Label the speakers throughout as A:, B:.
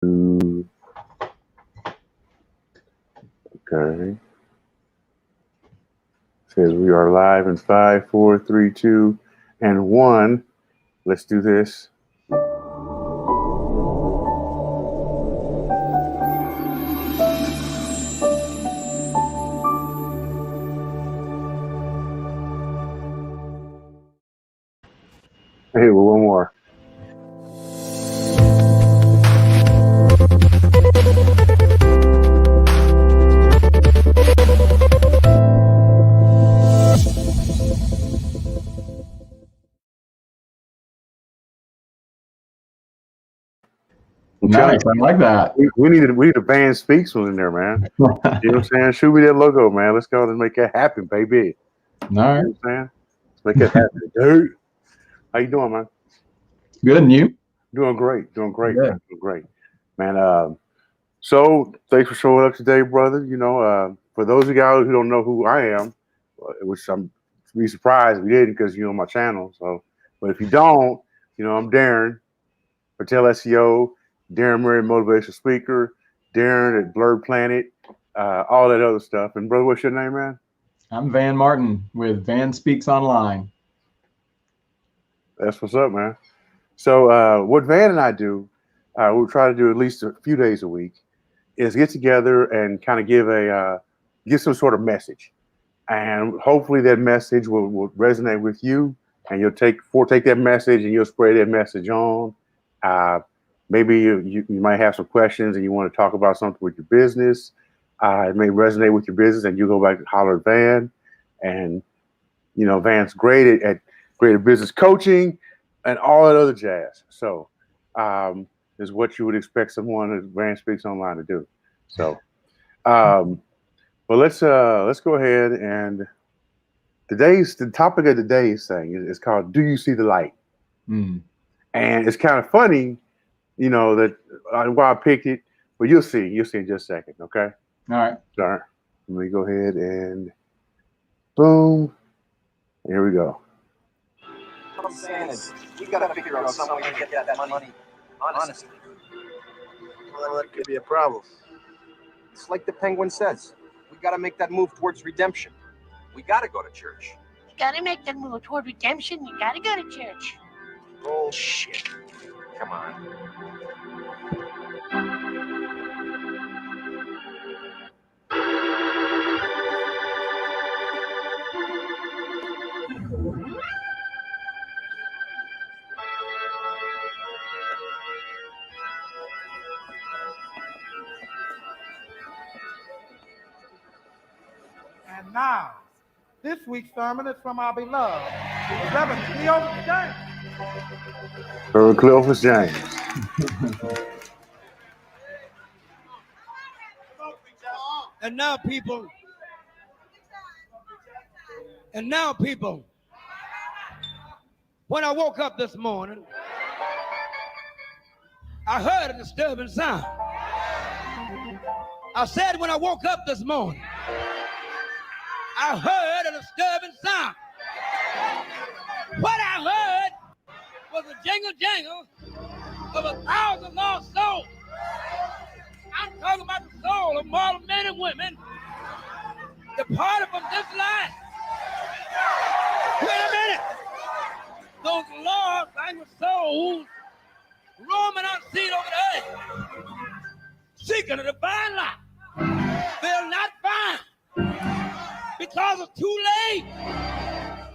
A: Okay. Says we are live in 5, 4, 3, 2, and 1. Let's do this. Hey, well, one more.
B: Nice, I like that.
A: We need a Van Speaks one in there, man. You know what I'm saying? Shoot me that logo, man. Let's go and make that happen, baby.
B: All right.
A: You know what I'm saying? Let's make it happen, dude. How you doing, man?
B: Good, and you?
A: Doing great. Doing great,
B: Good.
A: man. Doing great. Man, so thanks for showing up today, brother. You know, for those of y'all who don't know who I am, which I'm be surprised if you didn't because you're on my channel. So, but if you don't, you know, I'm Darren, Patel SEO, Darren Murray, motivational speaker, Darren at Blurred Planet, all that other stuff. And brother, what's your name, man?
B: I'm Van Martin with Van Speaks Online.
A: That's what's up, man. So what Van and I do, we try to do at least a few days a week, is get together and kind of give some sort of message, and hopefully that message will resonate with you, and you'll take that message and you'll spread that message on. Maybe you might have some questions and you want to talk about something with your business. It may resonate with your business, and you go back and holler at Van, and you know Van's great at business coaching and all that other jazz. So is what you would expect someone at Van Speaks Online to do. So, well, let's go ahead and the topic of today's thing is called "Do You See the Light?"
B: Mm.
A: And it's kind of funny, you know, that why I picked it, but you'll see in just a second. Okay.
B: All right.
A: Sorry. Let me go ahead and boom. Here we go.
C: What I'm saying is, we gotta figure out some way to get that money, honestly.
D: Well, that could be a problem.
C: It's like the Penguin says, we gotta make that move towards redemption. We gotta go to church.
E: You gotta make that move toward redemption. You gotta go to church.
C: Bullshit. Come on.
F: And now, this week's sermon is from our beloved Reverend Cleophas James.
A: Reverend Cleophas James.
G: And now, people, when I woke up this morning, I heard a disturbing sound. I said, when I woke up this morning, I heard a disturbing sound. What I heard was a jingle of 1,000 lost souls. I'm talking about the soul of mortal men and women departed from this life. Wait a minute. Those lost language souls roaming unseen over the earth, seeking a divine life. They'll not find because it's too late.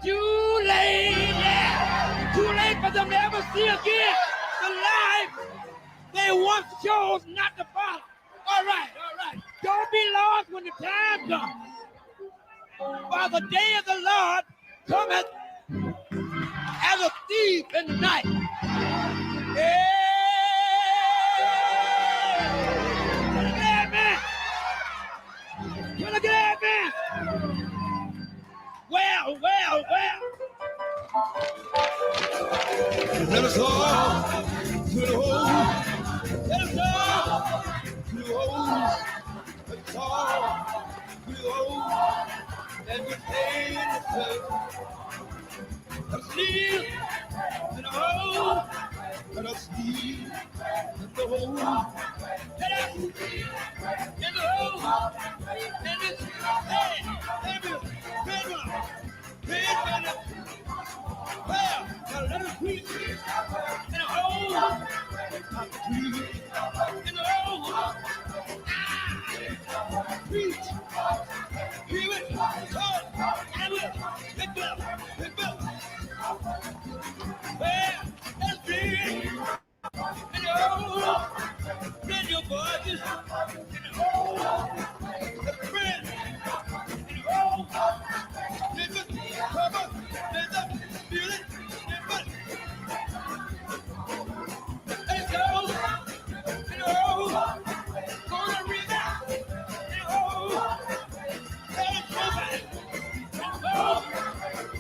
G: Too late, yeah. Too late for them to ever see again the life they once chose not to follow. All right. Don't be lost when the time comes. For the day of the Lord cometh as a thief in the night. Yeah. Look at that, man. Well. Let us all to the hole. Let us all to the hole. Let us all to the hole. And we pay the tub. I'm still in the hole. Let us see the whole. Let us in the whole. And it's well, let us preach in the whole. In the whole. Preach. Hear it. Talk. And it. Pick up. Pick up. Well, let's preach. In the whole. Send your voices. In the whole. Let's preach. In the whole. Pick up. Come up. Pick up. Feel it. Pick up. Let's go. In the whole. Gonna read that. In the whole. Let's go back. Let's go.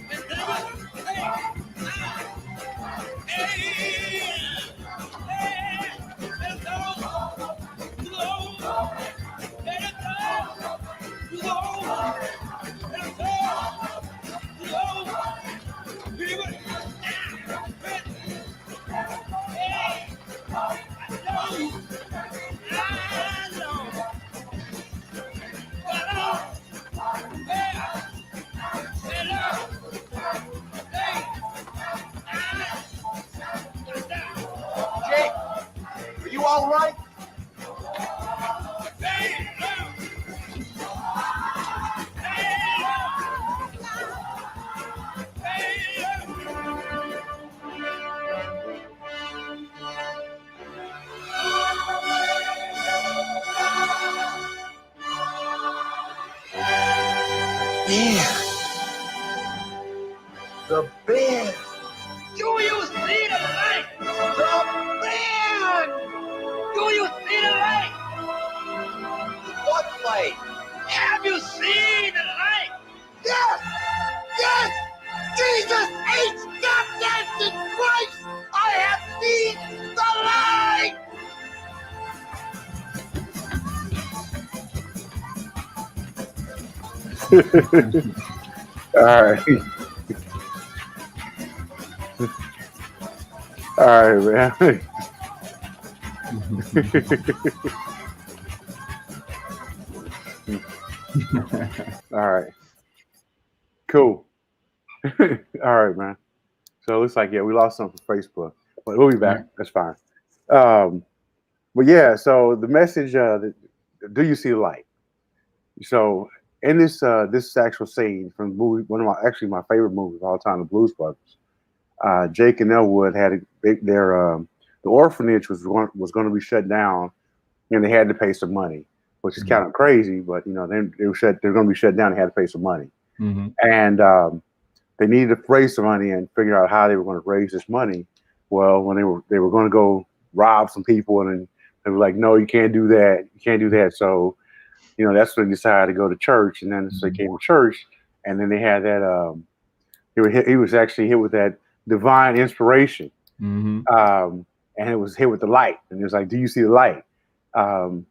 G: Let's go. Hey. Hey. Let's go. To the hole. Let it go. To the hole. Let's go. To the hole. Feel it. Hey. I know.
C: Jake, are you all right?
D: Yeah. The band.
G: Do you see the light?
D: The band.
G: Do you see the light?
D: What light?
G: Have you seen the light?
D: Yes. Yes. Jesus H. Goddamn Christ. I have seen the light.
A: All right. All right, man. All right. Cool. All right, man. So it looks like, yeah, we lost some from Facebook, but we'll be back.
B: Right.
A: That's fine. But yeah, so the message, do you see the light? So in this actual scene from the movie, one of my favorite movies of all time, The Blues Brothers, Jake and Elwood had the orphanage was going to be shut down, and they had to pay some money, which is kind of crazy, but you know they're going to be shut down. They had to pay some money, and they needed to raise some money and figure out how they were going to raise this money. Well, when they were going to go rob some people, and then they were like, "No, you can't do that. You can't do that." So, you know, that's when they decided to go to church, and then so they came to church, and then they had that. He was actually hit with that divine inspiration, and it was hit with the light, and it was like, "Do you see the light?" And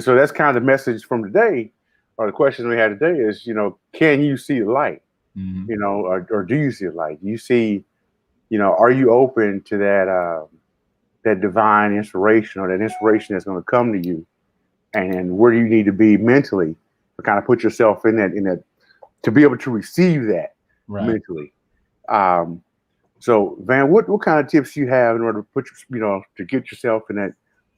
A: so that's kind of the message from today, or the question we had today is, you know, can you see the light? You know, or do you see the light? Do you see, you know, are you open to that divine inspiration, or that inspiration that's going to come to you? And where do you need to be mentally to kind of put yourself in that to be able to receive that mentally? So Van, what kind of tips do you have in order to put to get yourself in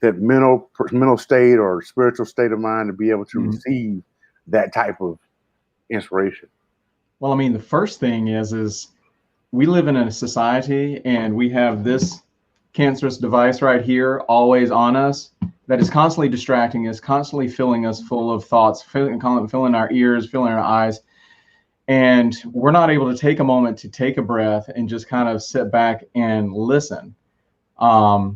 A: that mental state or spiritual state of mind to be able to receive that type of inspiration?
B: Well, I mean, the first thing is we live in a society, and we have this cancerous device right here always on us that is constantly distracting us, constantly filling us full of thoughts, filling our ears, filling our eyes. And we're not able to take a moment to take a breath and just kind of sit back and listen. I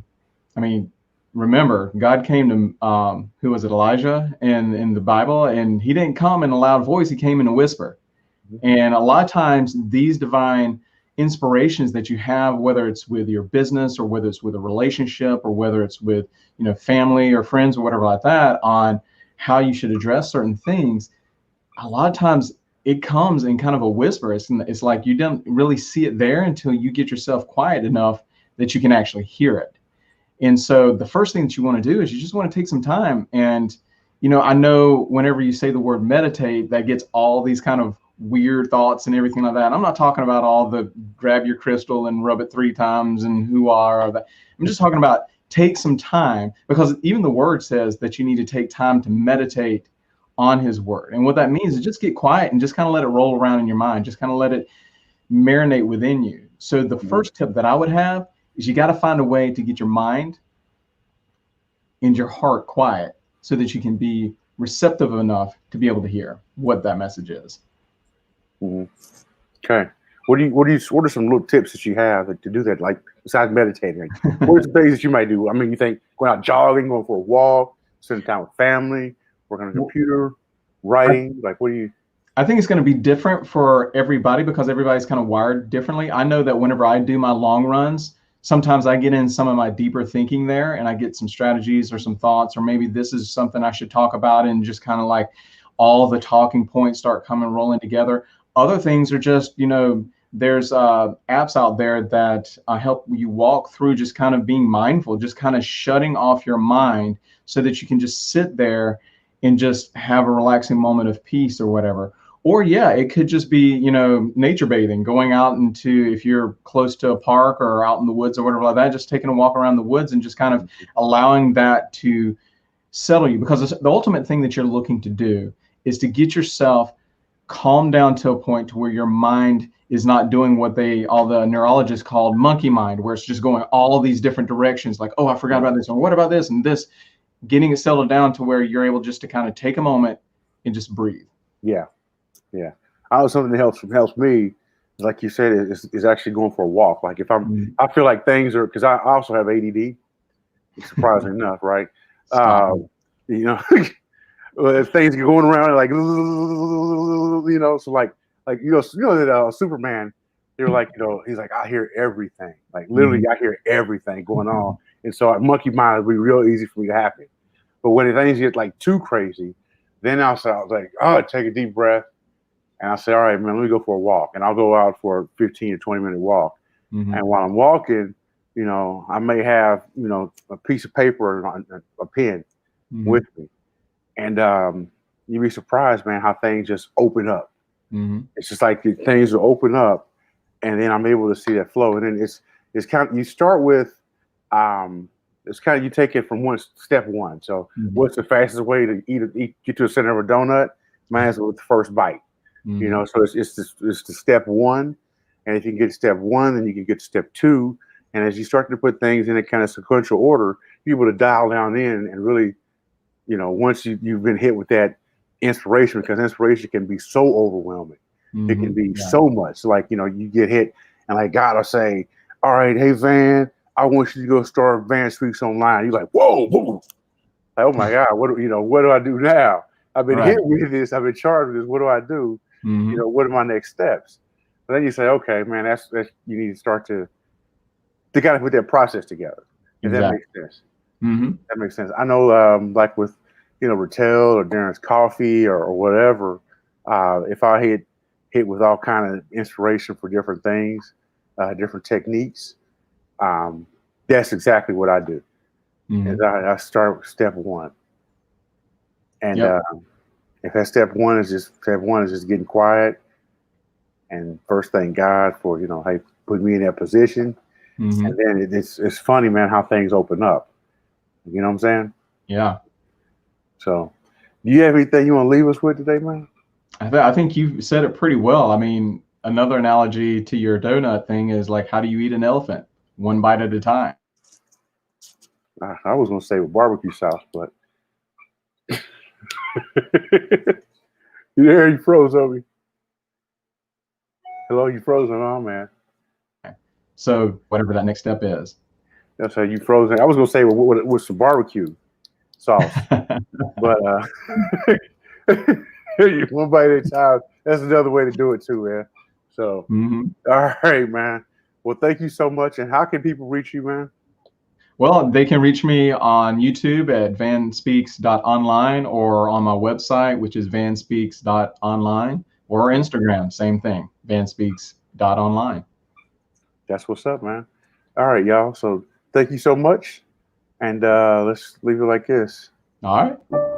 B: mean, remember, God came to, who was it, Elijah in the Bible, and he didn't come in a loud voice, he came in a whisper. And a lot of times these divine inspirations that you have, whether it's with your business or whether it's with a relationship or whether it's with, you know, family or friends or whatever like that, on how you should address certain things, a lot of times it comes in kind of a whisper. It's like you don't really see it there until you get yourself quiet enough that you can actually hear it. And so the first thing that you want to do is you just want to take some time. And, I know whenever you say the word meditate, that gets all these kind of weird thoughts and everything like that. And I'm not talking about all the grab your crystal and rub it 3 times and hoo-ah or that. I'm just talking about take some time, because even the word says that you need to take time to meditate on his word. And what that means is just get quiet and just kind of let it roll around in your mind. Just kind of let it marinate within you. So the first tip that I would have is you got to find a way to get your mind and your heart quiet so that you can be receptive enough to be able to hear what that message is.
A: Okay. What are some little tips that you have to do that, like besides meditating? Like, what are some things that you might do? I mean, you think going out jogging, going for a walk, spending time with family, working on a computer, writing? Like, what do you?
B: I think it's going to be different for everybody because everybody's kind of wired differently. I know that whenever I do my long runs, sometimes I get in some of my deeper thinking there and I get some strategies or some thoughts, or maybe this is something I should talk about, and just kind of like all the talking points start coming rolling together. Other things are just, there's apps out there that help you walk through just kind of being mindful, just kind of shutting off your mind so that you can just sit there and just have a relaxing moment of peace or whatever. Or it could just be, nature bathing, going out into, if you're close to a park or out in the woods or whatever like that, just taking a walk around the woods and just kind of allowing that to settle you. Because the ultimate thing that you're looking to do is to get yourself calm down to a point to where your mind is not doing what all the neurologists called monkey mind, where it's just going all of these different directions, like, oh, I forgot about this, or what about this and this, getting it settled down to where you're able just to kind of take a moment and just breathe.
A: Yeah. I know something that helps me, like you said, is actually going for a walk. Like if I feel like things are, because I also have ADD, surprisingly enough, right? If things are going around like, so like that Superman, they're like, he's like, I hear everything. Like literally, I hear everything going on. And so monkey mind would be real easy for me to happen. But when things get like too crazy, then I was like, oh, take a deep breath. And I say, all right, man, let me go for a walk. And I'll go out for a 15 to 20 minute walk. And while I'm walking, I may have, a piece of paper and a pen with me. And you'd be surprised, man, how things just open up. It's just like things will open up, and then I'm able to see that flow. And then it's kind of, you start with, it's kind of, you take it from step one. So what's the fastest way to get to the center of a donut? Might as well with the first bite. So it's the step one. And if you can get to step one, then you can get to step two. And as you start to put things in a kind of sequential order, you're able to dial down in and really, once you've been hit with that inspiration, because inspiration can be so overwhelming. It can be so much. Like, you get hit and like God will say, all right, hey, Van, I want you to go start Van Speaks Online. You're like, whoa. Like, oh my God, what do I do now? I've been hit with this. I've been charged with this. What do I do? What are my next steps? But then you say, okay, man, that's you need to start to kind of put that process together. If that makes sense. That makes sense. I know, like with, Rattel or Darren's Coffee or whatever, if I hit with all kind of inspiration for different things, different techniques, that's exactly what I do. And I start with step one. And if that step one is just getting quiet, and first thank God for, hey, put me in that position. And then it's funny, man, how things open up. You know what I'm saying? Yeah. So, do you have anything you want to leave us with today, man?
B: I think you said it pretty well. I mean, another analogy to your donut thing is like, how do you eat an elephant? One bite at a time.
A: I was going to say with barbecue sauce, but you there? You froze on me. Hello, you frozen on, man.
B: So whatever that next step is.
A: That's how you frozen. I was going to say with some barbecue sauce, but one bite at a time. That's another way to do it too, man. So, all right, man. Well, thank you so much. And how can people reach you, man?
B: Well, they can reach me on YouTube at vanspeaks.online or on my website, which is vanspeaks.online, or Instagram, same thing, vanspeaks.online.
A: That's what's up, man. All right, y'all. So thank you so much. And let's leave it like this.
B: All right.